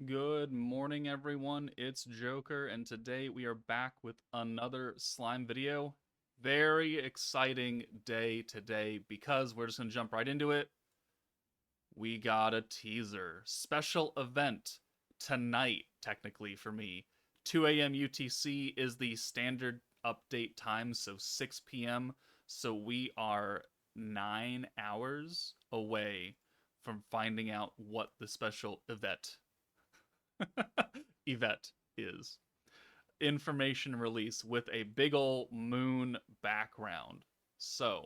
Good morning, everyone. It's Joker, and today we are back with another slime video. Very exciting day today because we're just going to jump right into it. We got a teaser. Special event tonight, technically, for me. 2 a.m. UTC is the standard update time, so 6 p.m. So we are 9 hours away from finding out what the special Yvette is. Information release with a big ol' moon background. So,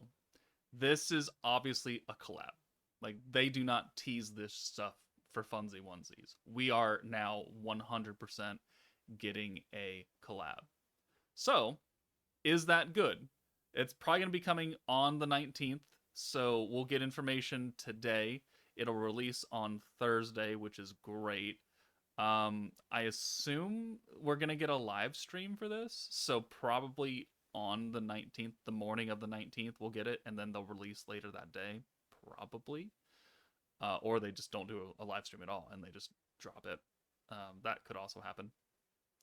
this is obviously a collab. Like, they do not tease this stuff for funsy onesies. We are now 100% getting a collab. So, is that good? It's probably going to be coming on the 19th, so we'll get information today. It'll release on Thursday, which is great. I assume we're gonna get a live stream for this, so probably on the 19th, the morning of the 19th, we'll get it, and then they'll release later that day, probably. Or they just don't do a live stream at all and they just drop it. That could also happen.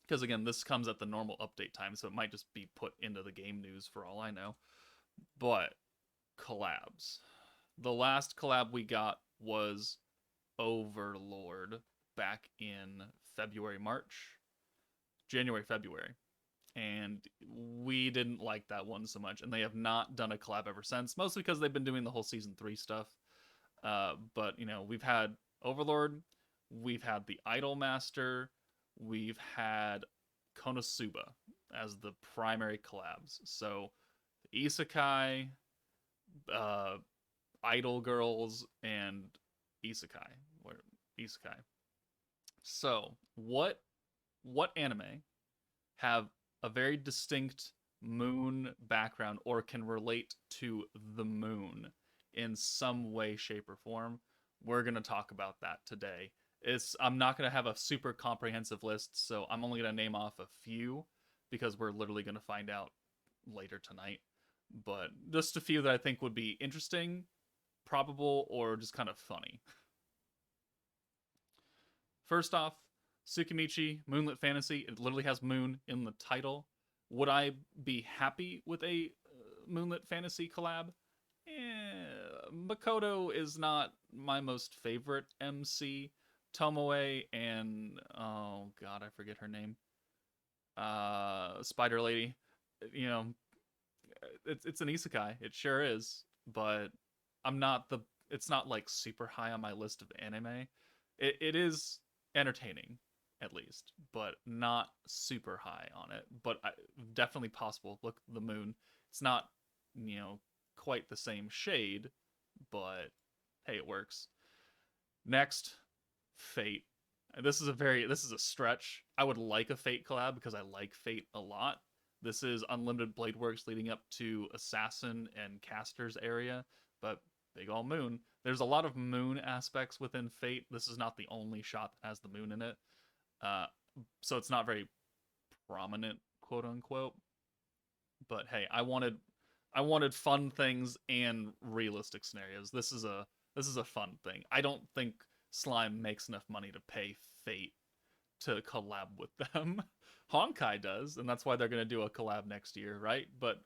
Because again, this comes at the normal update time, so it might just be put into the game news for all I know. But collabs. The last collab we got was Overlord back in February, March, January, February. And we didn't like that one so much. And they have not done a collab ever since, mostly because they've been doing the whole season 3 stuff. But, we've had Overlord, we've had the Idol Master, we've had Konosuba as the primary collabs. So, Isekai, uh, Idol Girls, and Isekai. Isekai. So, what anime have a very distinct moon background or can relate to the moon in some way, shape, or form? We're going to talk about that today. I'm not going to have a super comprehensive list, so I'm only going to name off a few because we're literally going to find out later tonight. But just a few that I think would be interesting, probable, or just kind of funny. First off, Tsukimichi Moonlit Fantasy. It literally has moon in the title. Would I be happy with a Moonlit Fantasy collab? Makoto is not my most favorite MC. Tomoe and oh god, I forget her name. Spider Lady. You know, it's an isekai. It sure is, but I'm not the. It's not like super high on my list of anime. It is entertaining, at least, but not super high on it. But definitely possible. Look, the moon. It's not, quite the same shade, but hey, it works. Next, Fate. This is a stretch. I would like a Fate collab because I like Fate a lot. This is Unlimited Blade Works leading up to Assassin and Caster's area, but big ol' moon. There's a lot of moon aspects within Fate. This is not the only shot that has the moon in it. Uh, so it's not very prominent, quote unquote. But hey, I wanted fun things and realistic scenarios. This is a fun thing. I don't think Slime makes enough money to pay Fate to collab with them. Honkai does, and that's why they're going to do a collab next year, right? But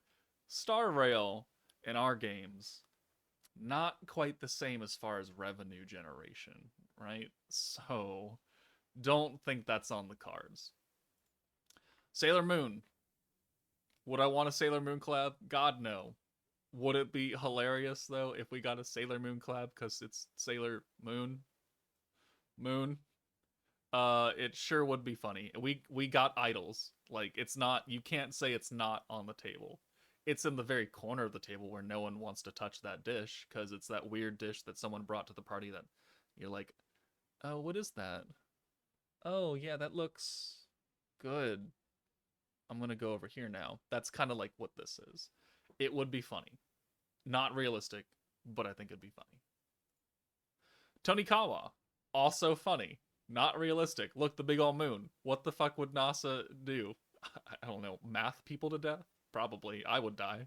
Star Rail in our games, not quite the same as far as revenue generation, right? So don't think that's on the cards. Sailor Moon. Would I want a Sailor Moon collab? God, no. Would it be hilarious, though, if we got a Sailor Moon collab because it's Sailor Moon? Moon? It sure would be funny. We got idols. Like it's not. You can't say it's not on the table. It's in the very corner of the table where no one wants to touch that dish because it's that weird dish that someone brought to the party that you're like, oh, what is that? Oh yeah, that looks good. I'm gonna go over here now. That's kind of like what this is. It would be funny, not realistic, but I think it'd be funny. Tonikawa, also funny. Not realistic. Look, the big old moon. What the fuck would NASA do? I don't know. Math people to death? Probably. I would die.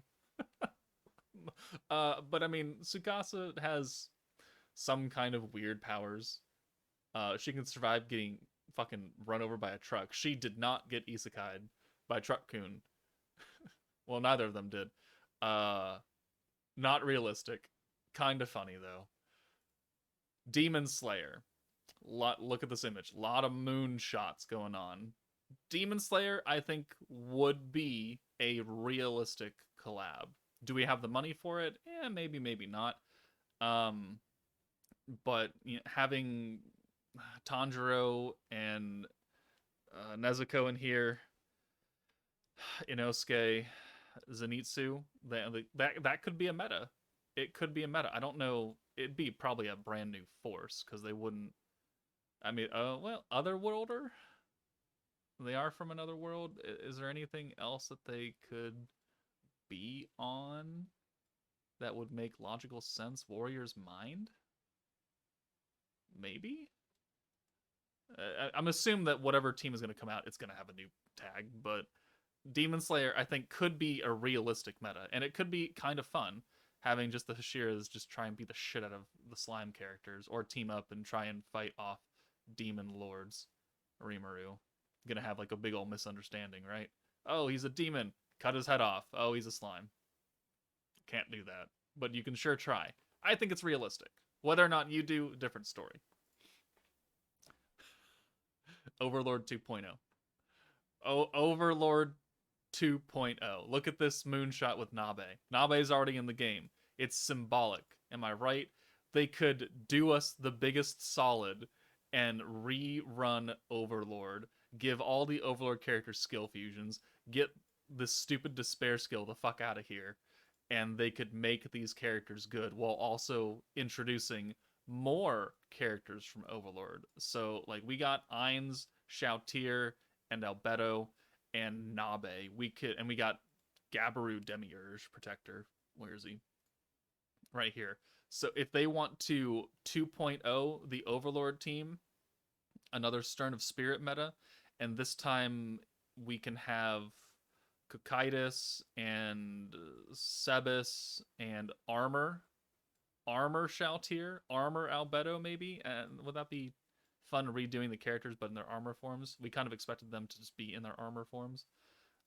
But I mean, Tsukasa has some kind of weird powers. She can survive getting fucking run over by a truck. She did not get isekai'd by Truck-kun. Well, neither of them did. Uh, Not realistic. Kind of funny though. Demon Slayer. Look at this image. A lot of moon shots going on. Demon Slayer, I think, would be a realistic collab. Do we have the money for it? Yeah, maybe, maybe not. Um, but having Tanjiro and Nezuko in here, Inosuke, Zenitsu, that could be a meta. It could be a meta. I don't know. It'd be probably a brand new force because they wouldn't. I mean, well, Otherworlder. They are from another world. Is there anything else that they could be on that would make logical sense? Warrior's Mind? Maybe? I'm assuming that whatever team is going to come out, it's going to have a new tag, but Demon Slayer, I think, could be a realistic meta, and it could be kind of fun having just the Hashiras just try and beat the shit out of the slime characters, or team up and try and fight off demon lords. Rimuru. Gonna have like a big old misunderstanding, right? Oh, he's a demon. Cut his head off. Oh, he's a slime. Can't do that. But you can sure try. I think it's realistic. Whether or not you do, different story. Overlord 2.0. Oh, Overlord 2.0. Look at this moonshot with Nabe. Nabe is already in the game. It's symbolic. Am I right? They could do us the biggest solid and rerun Overlord, give all the Overlord characters skill fusions, get this stupid despair skill the fuck out of here, and they could make these characters good while also introducing more characters from Overlord. So like we got Ainz, Shoutier, and Albedo and Nabe. We got Gabaru Demiurge Protector. Where is he? Right here. So if they want to 2.0 the Overlord team, another Stern of Spirit meta, and this time we can have Cocytus and Sebis and Armor Shoutier, Armor Albedo maybe, and would that be fun redoing the characters but in their armor forms? We kind of expected them to just be in their armor forms.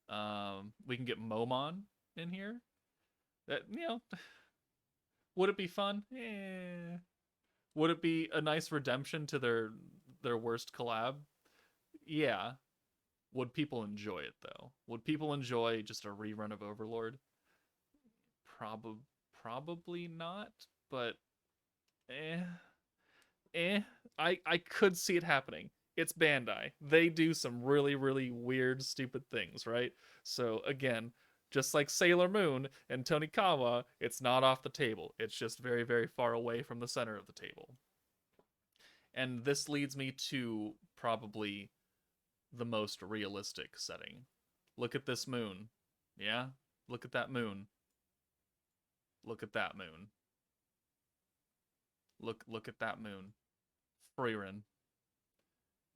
We can get Momon in here. That would it be fun? Would it be a nice redemption to their worst collab? Yeah. Would people enjoy it though? Would people enjoy just a rerun of Overlord? Probably not, but eh eh. I could see it happening. It's Bandai. They do some really, really weird, stupid things, right? So again, just like Sailor Moon and Tonikawa, it's not off the table. It's just very, very far away from the center of the table. And this leads me to probably the most realistic setting. Look at this moon. Yeah? Look at that moon. Look at that moon. Look at that moon. Frieren.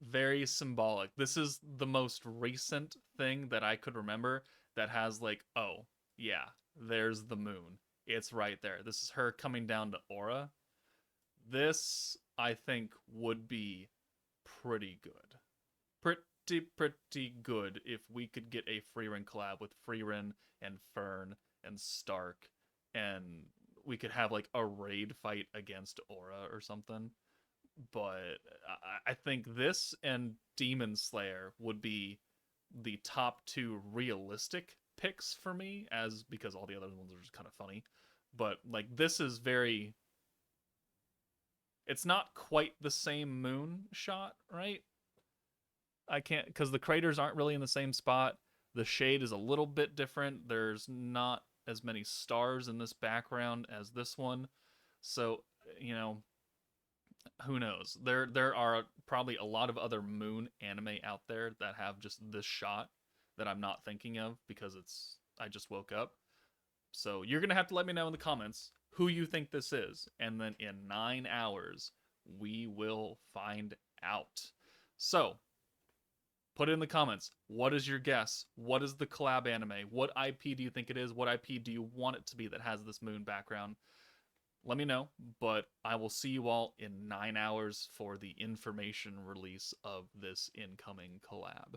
Very symbolic. This is the most recent thing that I could remember that has like, oh, yeah, there's the moon. It's right there. This is her coming down to Aura. This, I think, would be pretty good. Pretty good if we could get a Frieren collab with Frieren and Fern and Stark, and we could have like a raid fight against Aura or something. But I think this and Demon Slayer would be the top two realistic picks for me, as because all the other ones are just kind of funny. But like this is very, it's not quite the same moon shot, right? I can't because the craters aren't really in the same spot. The shade is a little bit different. There's not as many stars in this background as this one. So, who knows? There are probably a lot of other moon anime out there that have just this shot that I'm not thinking of because I just woke up. So you're gonna have to let me know in the comments who you think this is, and then in 9 hours we will find out. So put it in the comments. What is your guess? What is the collab anime? What IP do you think it is? What IP do you want it to be that has this moon background? let me know. But I will see you all in 9 hours for the information release of this incoming collab.